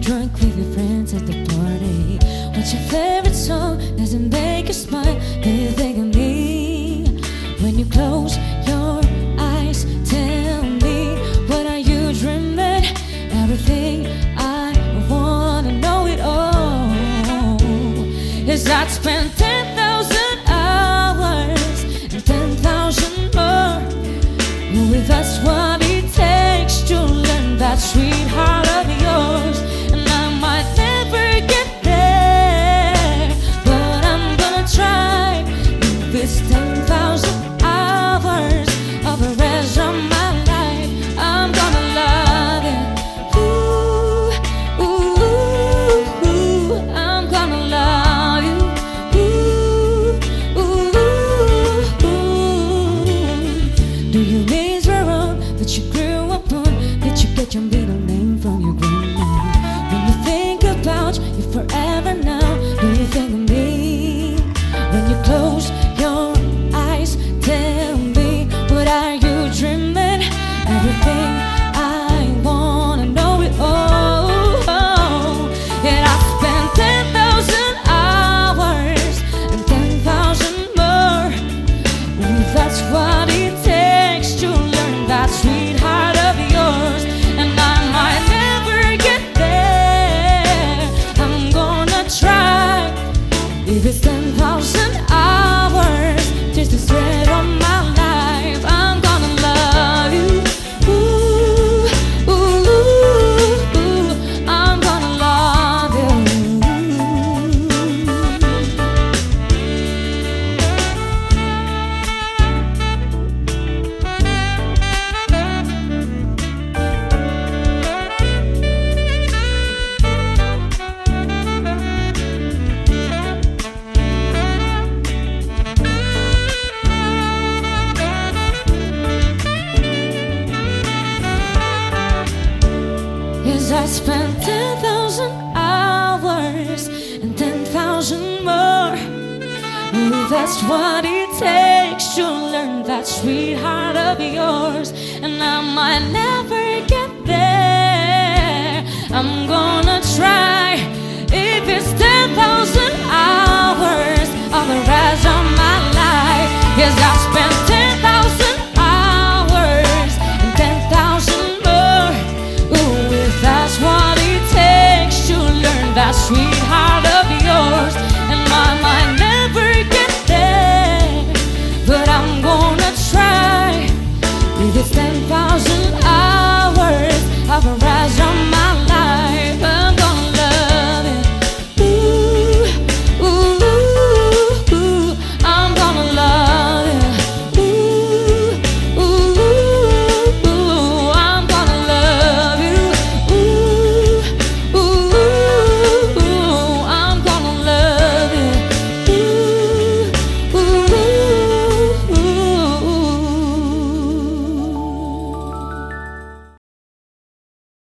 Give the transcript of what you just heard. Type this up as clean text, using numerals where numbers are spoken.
drunk with your friends at the party. What's your favorite song? Does it make you smile? Do you think of me? When you close your eyes, tell me, what are you dreaming? Everything I wanna know it all. Is I'd spend 10,000 hours and 10,000 more. Maybe that's what it takes to learn that sweetheart of yours. And I might never get there, but I'm gonna try. If it's 10,000 hours of the rest of my life, I'm gonna love it. Ooh, ooh, ooh, I'm gonna love you. Ooh, ooh, ooh. Do you miss the road that you grew up on? Did you get your middle name from your grandma? When you think about you forever now, do you think of me? When you close your eyes, tell me, what are you dreaming? Everything I wanna know it all. And I spent 10,000 hours and 10,000 more. That's what it takes to learn that sweetheart of yours. And I might never get there, I'm gonna try. If it's 10,000 hours, just the thread of my life, I'm gonna love you. Ooh, ooh, ooh, I'm gonna love you. Yes, I spent 10,000 hours and 10,000 more. Maybe that's what it takes to learn that sweetheart of yours. And I might never